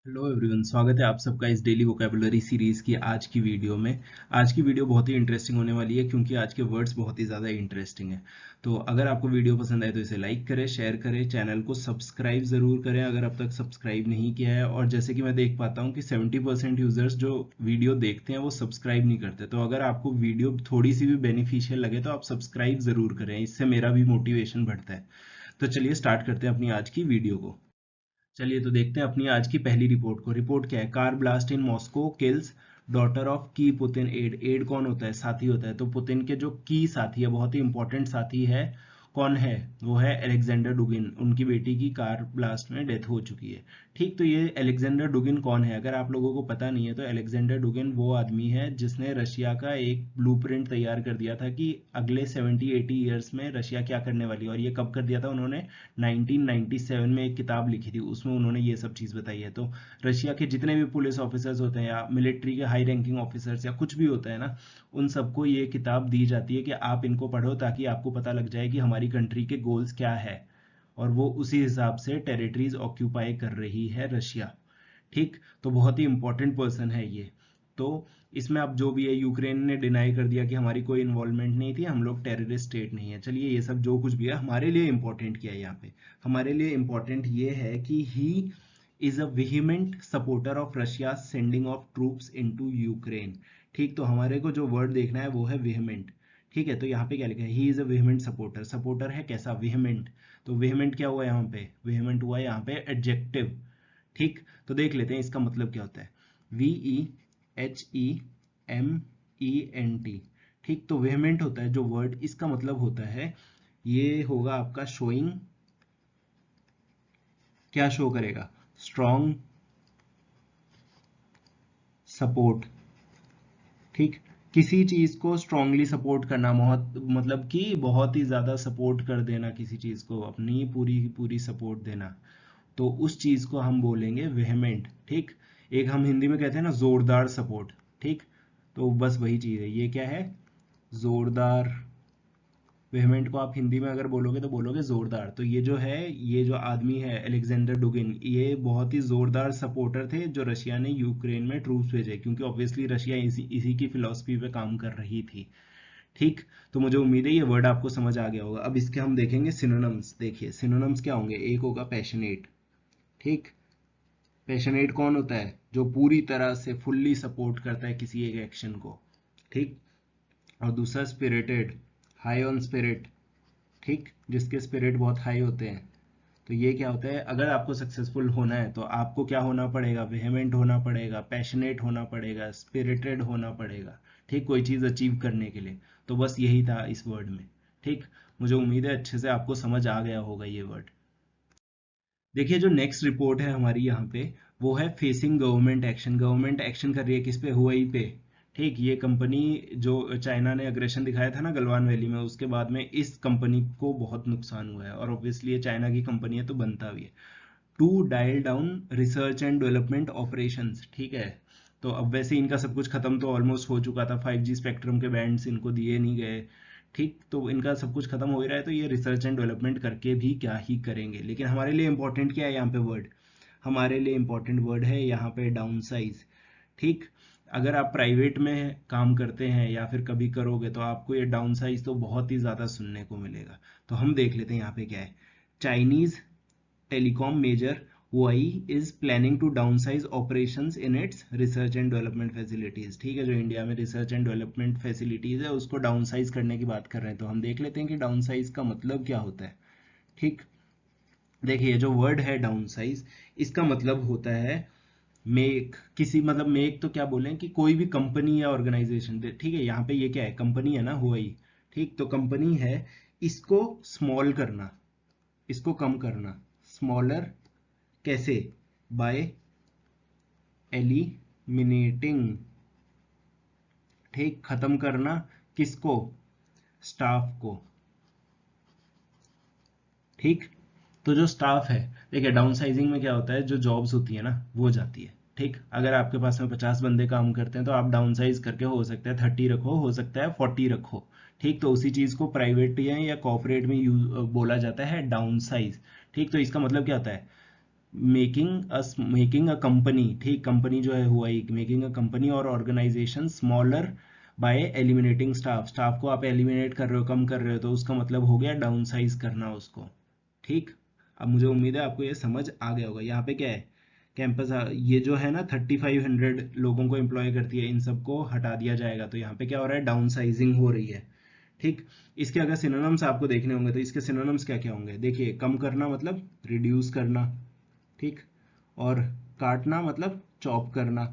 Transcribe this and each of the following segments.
Hello everyone, स्वागत है आप सबका इस डेली वोकैबुलरी सीरीज की आज की वीडियो में। आज की वीडियो बहुत ही इंटरेस्टिंग होने वाली है क्योंकि आज के वर्ड्स बहुत ही ज़्यादा इंटरेस्टिंग है। तो अगर आपको वीडियो पसंद आए तो इसे लाइक करें, शेयर करें, चैनल को सब्सक्राइब ज़रूर करें अगर अब तक सब्सक्राइब नहीं किया है। और जैसे कि मैं देख पाता हूँ कि 70% यूज़र्स जो वीडियो देखते हैं वो सब्सक्राइब नहीं करते। तो अगर आपको वीडियो थोड़ी सी भी बेनिफिशियल लगे तो आप सब्सक्राइब ज़रूर करें, इससे मेरा भी मोटिवेशन बढ़ता है। तो चलिए स्टार्ट करते हैं अपनी आज की वीडियो को। चलिए तो देखते हैं अपनी आज की पहली रिपोर्ट को। रिपोर्ट क्या है? Car blast in Moscow kills daughter of की पुतिन एड। एड कौन होता है? साथी होता है। तो पुतिन के जो की साथी है, बहुत ही इंपॉर्टेंट साथी है, कौन है? वो है अलेक्जेंडर डुगिन। उनकी बेटी की कार ब्लास्ट में डेथ हो चुकी है। ठीक, तो ये अलेक्जेंडर डुगिन कौन है? अगर आप लोगों को पता नहीं है तो अलेक्जेंडर डुगिन वो आदमी है जिसने रशिया का एक ब्लूप्रिंट तैयार कर दिया था कि अगले 70-80 ईयर्स में रशिया क्या करने वाली है। और ये कब कर दिया था उन्होंने? 1997 में एक किताब लिखी थी, उसमें उन्होंने ये सब चीज़ बताई है। तो रशिया के जितने भी पुलिस ऑफिसर्स होते हैं या मिलिट्री के हाई रैंकिंग ऑफिसर्स या कुछ भी होता है ना, उन सबको ये किताब दी जाती है कि आप इनको पढ़ो ताकि आपको पता लग जाए कि हमारी कंट्री के गोल्स क्या है। और वो उसी हिसाब से टेरिटरीज ऑक्यूपाई कर रही है रशिया। ठीक, तो बहुत ही इंपॉर्टेंट पर्सन है ये। तो इसमें अब जो भी है, यूक्रेन ने डिनाई कर दिया कि हमारी कोई इन्वॉल्वमेंट नहीं थी, हम लोग टेररिस्ट स्टेट नहीं है। चलिए ये सब जो कुछ भी है, हमारे लिए इंपॉर्टेंट क्या है यहाँ पे? हमारे लिए इंपॉर्टेंट ये है कि he is a vehement supporter of Russia sending of troops into Ukraine. ठीक, तो हमारे को जो वर्ड देखना है वो है विहिमेंट। ठीक है, तो यहाँ पे क्या लिखा है? He is a vehement supporter. Supporter है कैसा? विहिमेंट। तो विहिमेंट क्या हुआ यहाँ पे? विहिमेंट हुआ यहाँ पे एडजेक्टिव। ठीक, तो देख लेते हैं इसका मतलब क्या होता है। VEHEMENT। ठीक, तो वेहमेंट होता है जो वर्ड, इसका मतलब होता है, ये होगा आपका शोइंग, क्या शो करेगा? Strong support. ठीक, किसी चीज को स्ट्रांगली सपोर्ट करना, बहुत मतलब कि बहुत ही ज्यादा सपोर्ट कर देना, किसी चीज को अपनी पूरी पूरी सपोर्ट देना, तो उस चीज को हम बोलेंगे वेहमेंट। ठीक, एक हम हिंदी में कहते हैं ना जोरदार सपोर्ट। ठीक, तो बस वही चीज है, ये क्या है? जोरदार। वेहमेंट को आप हिंदी में अगर बोलोगे तो बोलोगे जोरदार। तो ये जो है, ये जो आदमी है अलेक्जेंडर डुगिन, ये बहुत ही जोरदार सपोर्टर थे जो रशिया ने यूक्रेन में ट्रूप्स भेजे, क्योंकि ऑब्वियसली रशिया इसी की फिलॉसफी पे काम कर रही थी। ठीक, तो मुझे उम्मीद है ये वर्ड आपको समझ आ गया होगा। अब इसके हम देखेंगे सिनोनिम्स। देखिए सिनोनिम्स क्या होंगे। एक होगा पैशनेट। ठीक, पैशनेट कौन होता है? जो पूरी तरह से फुल्ली सपोर्ट करता है किसी एक एक्शन को। ठीक, और दूसरा स्पिरिटेड, हाई ऑन स्पिरिट। ठीक, जिसके स्पिरिट बहुत हाई होते हैं। तो ये क्या होता है? अगर आपको सक्सेसफुल होना है तो आपको क्या होना पड़ेगा? वेहेमेंट होना पड़ेगा, पैशनेट होना पड़ेगा, स्पिरिटेड होना पड़ेगा। ठीक, कोई चीज़ अचीव करने के लिए। तो बस यही था इस वर्ड में। ठीक, मुझे उम्मीद है अच्छे से आपको समझ आ गया होगा ये वर्ड। देखिए जो नेक्स्ट रिपोर्ट है हमारी यहाँ पे, वो है facing government action. Government action कर रही है किस पे? हुआई पे। ठीक, ये कंपनी जो चाइना ने अग्रेशन दिखाया था ना गलवान वैली में, उसके बाद में इस कंपनी को बहुत नुकसान हुआ है। और ऑब्वियसली ये चाइना की कंपनी है तो बनता भी है। To dial down research and development operations. ठीक है, तो अब वैसे इनका सब कुछ खत्म तो ऑलमोस्ट हो चुका था, 5G स्पेक्ट्रम के बैंड्स इनको दिए नहीं गए। ठीक, तो इनका सब कुछ खत्म हो ही रहा है, तो ये रिसर्च एंड डेवलपमेंट करके भी क्या ही करेंगे। लेकिन हमारे लिए इंपॉर्टेंट क्या है यहाँ पे वर्ड? हमारे लिए इंपॉर्टेंट वर्ड है यहाँ पे डाउन साइज। ठीक, अगर आप प्राइवेट में काम करते हैं या फिर कभी करोगे तो आपको ये डाउन साइज तो बहुत ही ज़्यादा सुनने को मिलेगा। तो हम देख लेते हैं यहाँ पे क्या है। Chinese telecom major Huawei is planning to downsize operations in its research and development facilities. ठीक है, जो इंडिया में रिसर्च एंड डेवलपमेंट फैसिलिटीज है उसको डाउनसाइज करने की बात कर रहे हैं। तो हम देख लेते हैं कि डाउनसाइज का मतलब क्या होता है। ठीक, देखिए जो वर्ड है डाउनसाइज, इसका मतलब होता है मेक, किसी मतलब मेक तो क्या बोलें कि कोई भी कंपनी या ऑर्गेनाइजेशन। ठीक है, यहाँ पे ये क्या है? कंपनी है ना हुआई। ठीक, तो कंपनी है, इसको स्मॉल करना, इसको कम करना, स्मॉलर। कैसे? Bye eliminating. ठीक, खत्म करना, किसको? स्टाफ को। ठीक, तो जो स्टाफ है, देखिए डाउन साइजिंग में क्या होता है, जो जॉब्स होती है ना वो जाती है। ठीक, अगर आपके पास में 50 बंदे काम करते हैं तो आप डाउन साइज करके हो सकता है 30 रखो, हो सकता है 40 रखो। ठीक, तो उसी चीज को प्राइवेट या कॉर्पोरेट में यूज बोला जाता है डाउन साइज। ठीक, तो इसका मतलब क्या होता है? मेकिंग अ कंपनी, ठीक, कंपनी जो है हुआ ही मेकिंग अ कंपनी और organisation smaller by eliminating staff, staff को आप एलिमिनेट कर रहे हो, कम कर रहे हो, तो उसका मतलब हो गया डाउन साइज करना उसको, ठीक। अब मुझे उम्मीद है आपको ये समझ आ गया होगा। यहाँ पे क्या है, कैंपस ये जो है ना 3500 लोगों को एम्प्लॉय करती है, इन सबको हटा दिया जाएगा, तो यहाँ पे क्या हो रहा है, डाउन साइजिंग हो रही है, ठीक। इसके अगर सिनोनिम्स आपको देखने होंगे तो इसके सिनोनिम्स क्या क्या होंगे, देखिए, कम करना मतलब रिड्यूस करना, ठीक, और काटना मतलब चॉप करना,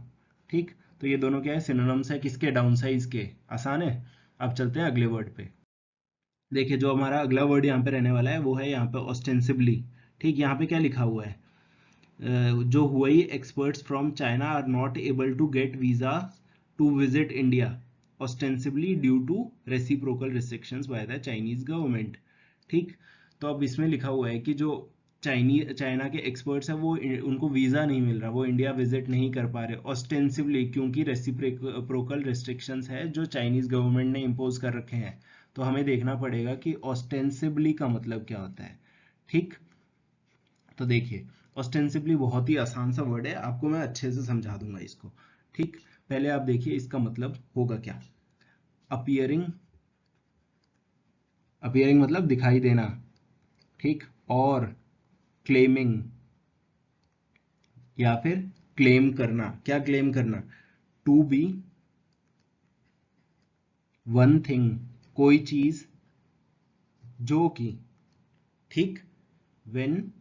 ठीक। तो ये दोनों क्या है, सिनोनिम्स है किसके, डाउन साइज के। आसान है। अब चलते हैं अगले वर्ड पे। देखिए जो हमारा अगला वर्ड यहाँ पे रहने वाला है वो है यहाँ पे ऑस्टेंसिबली, ठीक। यहाँ पे क्या लिखा हुआ है, जो हुई experts from China are not able to get visa to visit India ostensibly due to reciprocal restrictions by the Chinese government, ठीक। तो अब इसमें लिखा हुआ है कि जो चाइना के एक्सपर्ट्स हैं वो उनको वीजा नहीं मिल रहा, वो इंडिया विजिट नहीं कर पा रहे ऑस्टेंसिवली, क्योंकि रेसिप्रोकल रिस्ट्रिक्शंस है जो चाइनीज गवर्नमेंट ने इम्पोज कर रखे हैं। तो हमें देखना पड़ेगा कि ऑस्टेंसिबली का मतलब क्या होता है, ठीक। तो देखिए, ऑस्टेंसिबली बहुत ही आसान सा वर्ड है, आपको मैं अच्छे से समझा दूंगा इसको, ठीक। पहले आप देखिए इसका मतलब होगा क्या, अपियरिंग, अपियरिंग मतलब दिखाई देना, ठीक, और क्लेमिंग या फिर क्लेम करना, क्या क्लेम करना, टू बी वन थिंग, कोई चीज जो कि, ठीक, व्हेन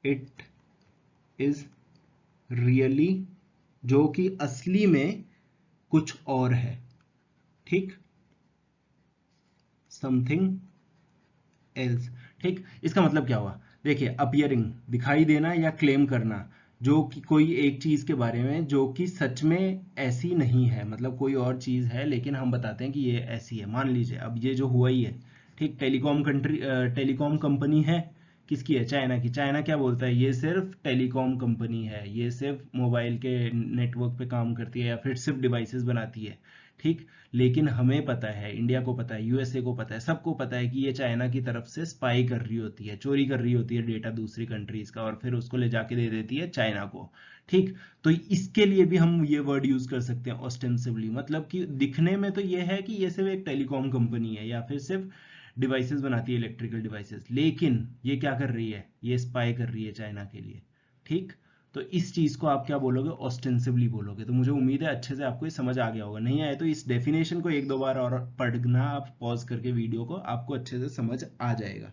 इट इज रियली, जो कि असली में कुछ और है, ठीक, समथिंग एल्स, ठीक। इसका मतलब क्या हुआ, देखिए, अपियरिंग दिखाई देना या क्लेम करना, जो कि कोई एक चीज के बारे में जो कि सच में ऐसी नहीं है, मतलब कोई और चीज है लेकिन हम बताते हैं कि ये ऐसी है। मान लीजिए अब ये जो हुआ ही है, ठीक, टेलीकॉम कंपनी है, किसकी है, चाइना की। चाइना क्या बोलता है, ये सिर्फ टेलीकॉम कंपनी है, ये सिर्फ मोबाइल के नेटवर्क पे काम करती है या फिर सिर्फ डिवाइसेस बनाती है, ठीक। लेकिन हमें पता है, इंडिया को पता है, यूएसए को पता है, सबको पता है कि ये चाइना की तरफ से स्पाई कर रही होती है, चोरी कर रही होती है डेटा दूसरी कंट्रीज का, और फिर उसको ले जाके दे देती है चाइना को, ठीक। तो इसके लिए भी हम ये वर्ड यूज कर सकते हैं ऑस्टेंसिवली, मतलब कि दिखने में तो ये है कि ये सिर्फ एक टेलीकॉम कंपनी है या फिर सिर्फ डिवाइसेस बनाती है, इलेक्ट्रिकल डिवाइसेस, लेकिन ये क्या कर रही है, ये स्पाई कर रही है चाइना के लिए, ठीक। तो इस चीज को आप क्या बोलोगे, ऑस्टेंसिवली बोलोगे। तो मुझे उम्मीद है अच्छे से आपको ये समझ आ गया होगा, नहीं आए तो इस डेफिनेशन को एक दो बार और पढ़ना, आप पॉज करके वीडियो को, आपको अच्छे से समझ आ जाएगा,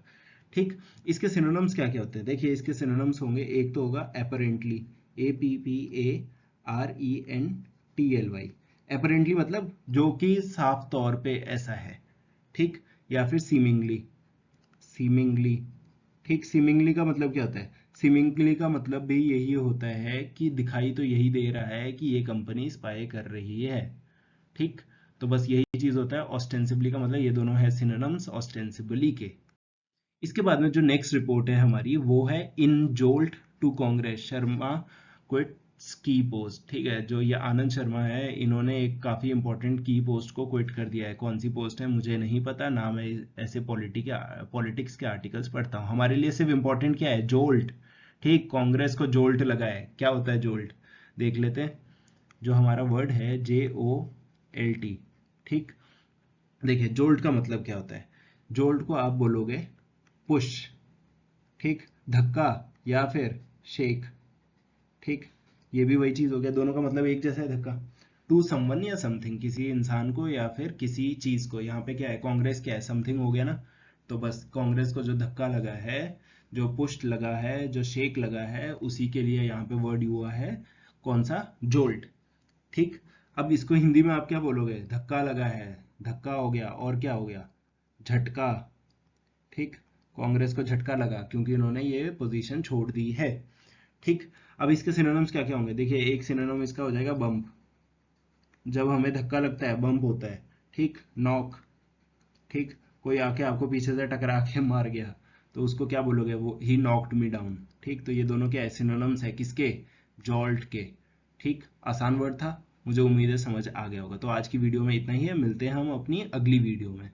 ठीक। इसके सिनोनिम्स क्या क्या होते हैं, देखिए इसके सिनोनिम्स होंगे, एक तो होगा एपरेंटली, APPARENTLY, एपरेंटली मतलब जो कि साफ तौर पे ऐसा है, ठीक, या फिर सीमिंगली, सीमिंगली, ठीक। सीमिंगली का मतलब क्या होता है, सीमिंगली का मतलब भी यही होता है कि दिखाई तो यही दे रहा है कि ये कंपनी स्पाई कर रही है, ठीक। तो बस यही चीज होता है ऑस्टेंसिबली का मतलब, ये दोनों है सिनोनिम्स ऑस्टेंसिबली के। इसके बाद में जो नेक्स्ट रिपोर्ट है हमारी वो है in jolt to Congress Sharma quits की पोस्ट, ठीक है। जो ये आनंद शर्मा है, इन्होंने एक काफी इंपॉर्टेंट की पोस्ट को क्विट कर दिया है। कौन सी पोस्ट है मुझे नहीं पता ना, मैं ऐसे पॉलिटिक्स के आर्टिकल्स पढ़ता हूँ। हमारे लिए सिर्फ इंपॉर्टेंट क्या है, जोल्ट, ठीक। कांग्रेस को जोल्ट लगा है, क्या होता है जोल्ट, देख लेते हैं। जो हमारा वर्ड है JOLT, ठीक। देखिए जोल्ट का मतलब क्या होता है, जोल्ट को आप बोलोगे पुश, ठीक, धक्का या फिर शेक, ठीक। ये भी वही चीज हो गया, दोनों का मतलब एक जैसा है, धक्का। टू समवन या समथिंग, किसी इंसान को या फिर किसी चीज को। यहाँ पे क्या है, कांग्रेस क्या है, समथिंग हो गया ना। तो बस कांग्रेस को जो धक्का लगा है, जो पुश लगा है, जो शेक लगा है, उसी के लिए यहाँ पे वर्ड हुआ है कौन सा, जोल्ट, ठीक। अब इसको हिंदी में आप क्या बोलोगे, धक्का लगा है, धक्का हो गया, और क्या हो गया, झटका, ठीक। कांग्रेस को झटका लगा क्योंकि उन्होंने ये पोजीशन छोड़ दी है, ठीक। अब इसके सिनोनिम्स क्या क्या होंगे, देखिए एक सिनोनिम इसका हो जाएगा बम्प, जब हमें धक्का लगता है बम्प होता है, ठीक। नॉक, ठीक, कोई आके आपको पीछे से टकरा के मार गया तो उसको क्या बोलोगे, वो ही नॉक्ड मी डाउन, ठीक। तो ये दोनों क्या है, सिनोनिम्स है किसके, जॉल्ट के, ठीक। आसान वर्ड था, मुझे उम्मीद है समझ आ गया होगा। तो आज की वीडियो में इतना ही है, मिलते हैं हम अपनी अगली वीडियो में।